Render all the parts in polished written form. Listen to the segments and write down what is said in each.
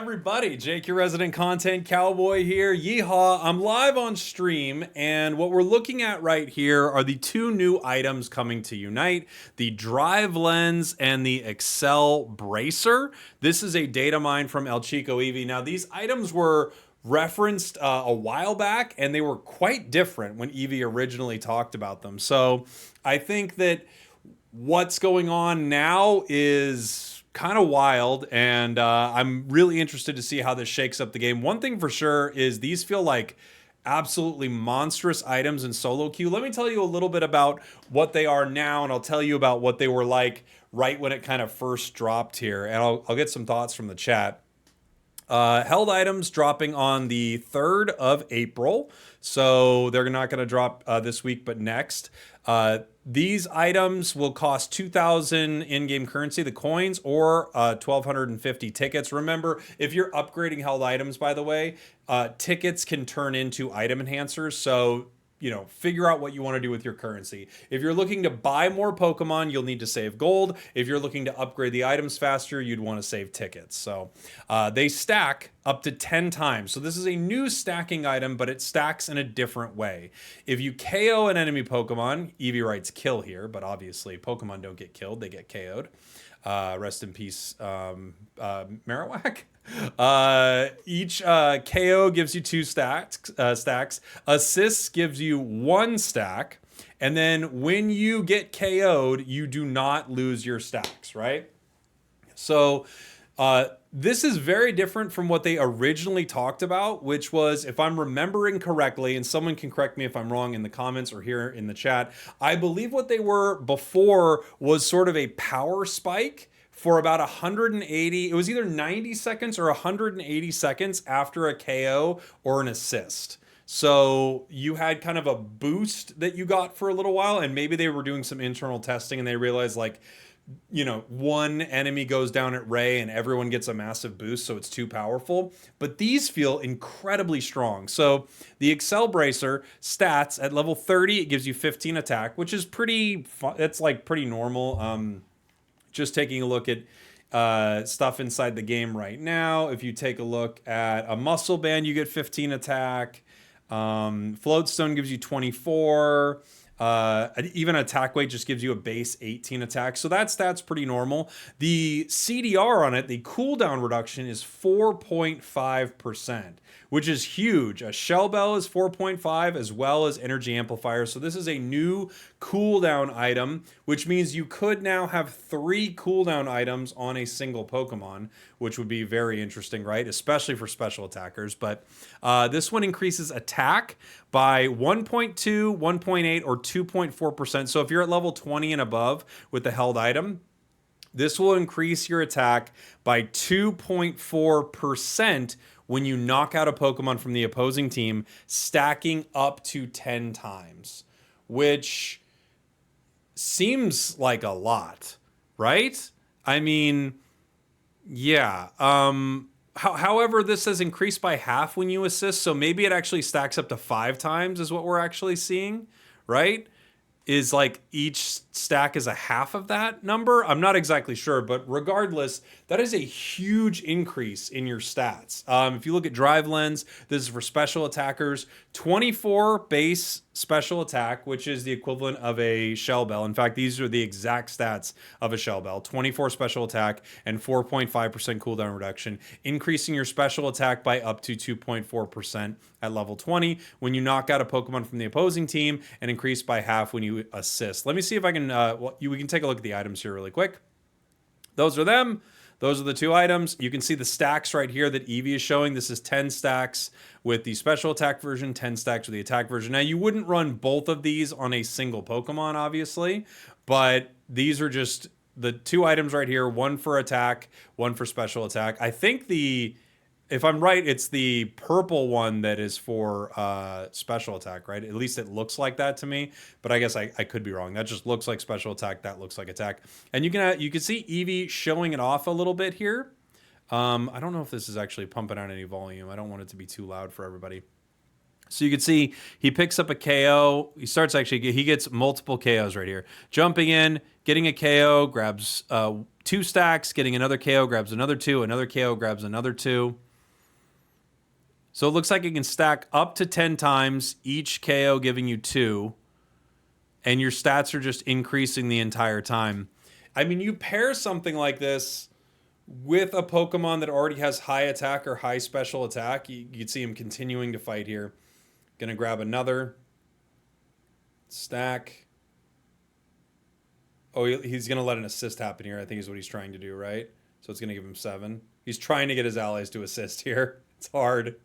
everybody? Jake, your resident content cowboy here. Yeehaw. I'm live on stream, and what we're looking at right here are the two new items coming to Unite, the Drive Lens and the Accel Bracer. This is a data mine from El Chico Eevee. Now, these items were referenced a while back, and they were quite different when Eevee originally talked about them. So I think that what's going on now is kind of wild, and I'm really interested to see how this shakes up the game. One thing for sure is these feel like absolutely monstrous items in solo queue. Let me tell you a little bit about what they are now, and I'll tell you about what they were like right when it kind of first dropped here, and I'll get some thoughts from the chat. Held items dropping on the 3rd of April. So they're not going to drop this week, but next. These items will cost 2,000 in-game currency, the coins, or 1,250 tickets. Remember, if you're upgrading held items, by the way, tickets can turn into item enhancers. So figure out what you want to do with your currency. If you're looking to buy more Pokemon, you'll need to save gold. If you're looking to upgrade the items faster, you'd want to save tickets. So they stack up to 10 times. So this is a new stacking item, but it stacks in a different way. If you KO an enemy Pokemon, Eevee writes kill here, but obviously Pokemon don't get killed, they get KO'd. Rest in peace, Marowak. Each KO gives you 2 stacks. Assists gives you 1 stack. And then when you get KO'd, you do not lose your stacks, right? So this is very different from what they originally talked about, which was, if I'm remembering correctly, and someone can correct me if I'm wrong in the comments or here in the chat, I believe what they were before was sort of a power spike for about 180, it was either 90 seconds or 180 seconds after a KO or an assist. So you had kind of a boost that you got for a little while, and maybe they were doing some internal testing and they realized, like, one enemy goes down at Ray and everyone gets a massive boost, so it's too powerful. But these feel incredibly strong. So the Accel Bracer stats at level 30, it gives you 15 attack, which is pretty fun. It's like pretty normal. Just taking a look at stuff inside the game right now. If you take a look at a muscle band, you get 15 attack. Floatstone gives you 24. Even attack weight just gives you a base 18 attack. So that's pretty normal. The CDR on it, the cooldown reduction, is 4.5%, which is huge. A Shell Bell is 4.5 as well as Energy Amplifier. So this is a new cooldown item, which means you could now have 3 cooldown items on a single Pokemon, which would be very interesting, right? Especially for special attackers. But this one increases attack by 1.2, 1.8, or 2.4%. So if you're at level 20 and above with the held item, this will increase your attack by 2.4% when you knock out a Pokemon from the opposing team, stacking up to 10 times, which seems like a lot, right? I mean, yeah. However, this says increased by half when you assist, so maybe it actually stacks up to 5 times is what we're actually seeing, right? Is like each stack is a half of that number. I'm not exactly sure, but regardless, that is a huge increase in your stats. If you look at Drive Lens, this is for special attackers, 24 base special attack, which is the equivalent of a Shell Bell. In fact, these are the exact stats of a Shell Bell. 24 special attack and 4.5% cooldown reduction, increasing your special attack by up to 2.4% at level 20 when you knock out a Pokemon from the opposing team, and increase by half when you assist. Let me see if I can, we can take a look at the items here really quick. Those are them. Those are the 2 items. You can see the stacks right here that Eevee is showing. This is 10 stacks with the special attack version, 10 stacks with the attack version. Now, you wouldn't run both of these on a single Pokemon, obviously, but these are just the 2 items right here, one for attack, one for special attack. I think if I'm right, it's the purple one that is for special attack, right? At least it looks like that to me, but I guess I could be wrong. That just looks like special attack. That looks like attack. And you can see Eevee showing it off a little bit here. I don't know if this is actually pumping out any volume. I don't want it to be too loud for everybody. So you can see he picks up a KO. He gets multiple KOs right here. Jumping in, Getting a KO grabs 2 stacks. Getting another KO grabs another 2. Another KO grabs another 2. So it looks like it can stack up to 10 times, each KO giving you 2. And your stats are just increasing the entire time. I mean, you pair something like this with a Pokemon that already has high attack or high special attack, you'd see him continuing to fight here. Gonna grab another stack. Oh, he's gonna let an assist happen here, I think is what he's trying to do, right? So it's gonna give him 7. He's trying to get his allies to assist here. It's hard.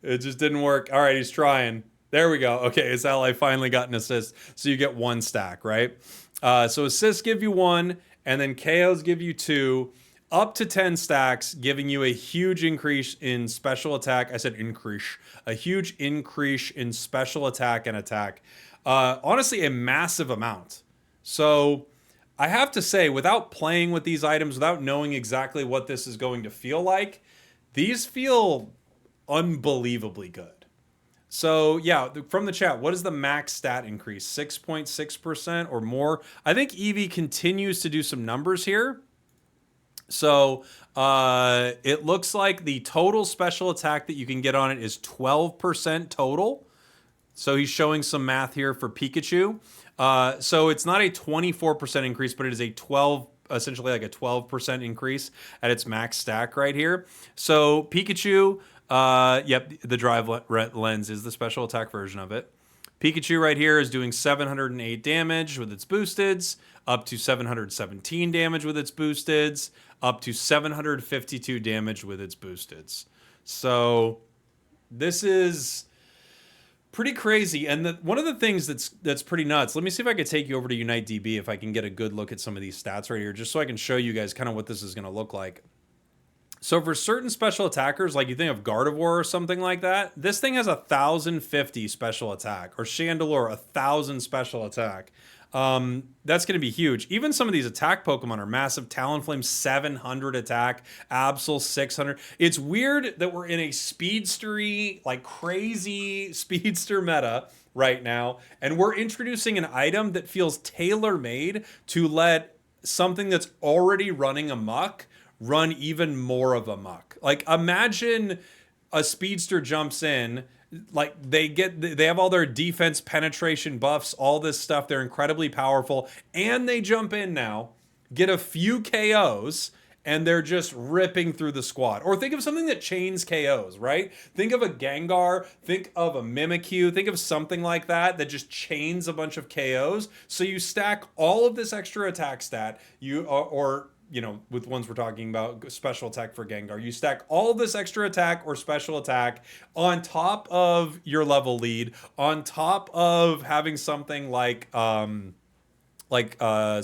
It just didn't work. All right, he's trying. There we go. Okay, his ally finally got an assist. So you get 1 stack, right? So assists give you 1, and then KOs give you 2. Up to 10 stacks, giving you a huge increase in special attack. I said increase. A huge increase in special attack and attack. Honestly, a massive amount. So I have to say, without playing with these items, without knowing exactly what this is going to feel like, these feel unbelievably good. So yeah, from the chat, what is the max stat increase? 6.6% or more? I think Eevee continues to do some numbers here. So it looks like the total special attack that you can get on it is 12% total. So he's showing some math here for Pikachu. So it's not a 24% increase, but it is a essentially like a 12% increase at its max stack right here. So Pikachu, yep, the Drive Lens is the special attack version of it. Pikachu right here is doing 708 damage with its boosteds, up to 717 damage with its boosteds, up to 752 damage with its boosteds. So this is pretty crazy. And one of the things that's pretty nuts, let me see if I could take you over to Unite DB if I can get a good look at some of these stats right here, just so I can show you guys kind of what this is going to look like. So for certain special attackers, like you think of Gardevoir or something like that, this thing has 1,050 special attack, or Chandelure 1,000 special attack. That's going to be huge. Even some of these attack Pokemon are massive. Talonflame 700 attack, Absol 600. It's weird that we're in a speedstery, like crazy speedster meta right now, and we're introducing an item that feels tailor-made to let something that's already running amok run even more of amok. Like imagine a speedster jumps in, like they have all their defense penetration buffs, all this stuff, they're incredibly powerful, and they jump in now, get a few KOs, and they're just ripping through the squad. Or think of something that chains KOs, right? Think of a Gengar, think of a Mimikyu, think of something like that just chains a bunch of KOs. So you stack all of this extra attack stat, or you know, with ones we're talking about, special attack for Gengar, you stack all this extra attack or special attack on top of your level lead, on top of having something like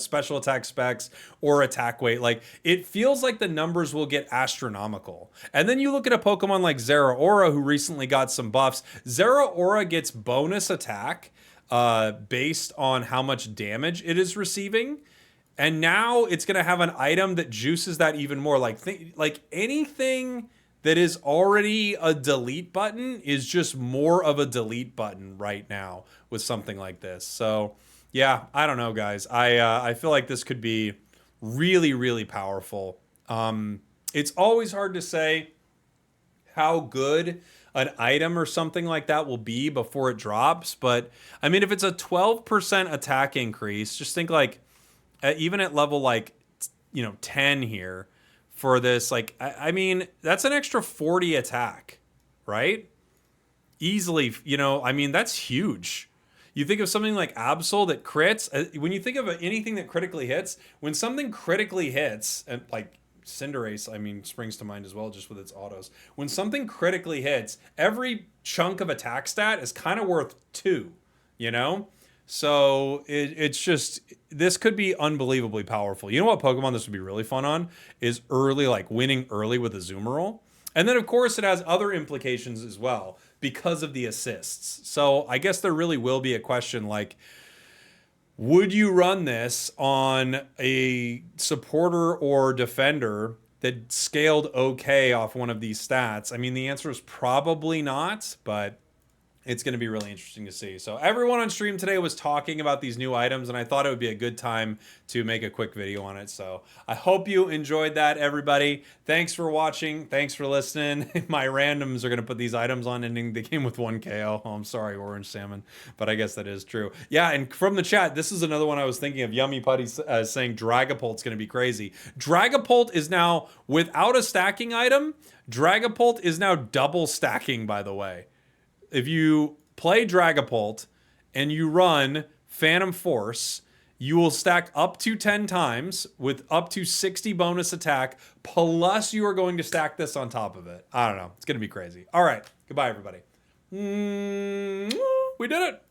special attack specs or attack weight. Like it feels like the numbers will get astronomical. And then you look at a Pokemon like Zeraora, who recently got some buffs. Zeraora gets bonus attack based on how much damage it is receiving. And now it's going to have an item that juices that even more. Like anything that is already a delete button is just more of a delete button right now with something like this. So yeah, I don't know, guys. I feel like this could be really, really powerful. It's always hard to say how good an item or something like that will be before it drops. But I mean, if it's a 12% attack increase, just think like, even at level 10 here for this, like, I mean, that's an extra 40 attack, right? Easily, I mean, that's huge. You think of something like Absol that crits. When you think of anything that critically hits, when something critically hits, and like Cinderace, I mean, springs to mind as well, just with its autos. When something critically hits, every chunk of attack stat is kind of worth 2, So it's just, this could be unbelievably powerful. You know what Pokemon this would be really fun on? Is winning early with a Azumarill. And then, of course, it has other implications as well because of the assists. So I guess there really will be a question like, would you run this on a supporter or defender that scaled okay off one of these stats? I mean, the answer is probably not, but It's going to be really interesting to see. So everyone on stream today was talking about these new items, and I thought it would be a good time to make a quick video on it. So I hope you enjoyed that, everybody. Thanks for watching. Thanks for listening. My randoms are going to put these items on, ending the game with 1 KO. Oh, I'm sorry, Orange Salmon, but I guess that is true. Yeah, and from the chat, this is another one I was thinking of. Yummy Putty saying Dragapult's going to be crazy. Dragapult is now, without a stacking item, Dragapult is now double stacking, by the way. If you play Dragapult and you run Phantom Force, you will stack up to 10 times with up to 60 bonus attack, plus you are going to stack this on top of it. I don't know. It's going to be crazy. All right. Goodbye, everybody. We did it.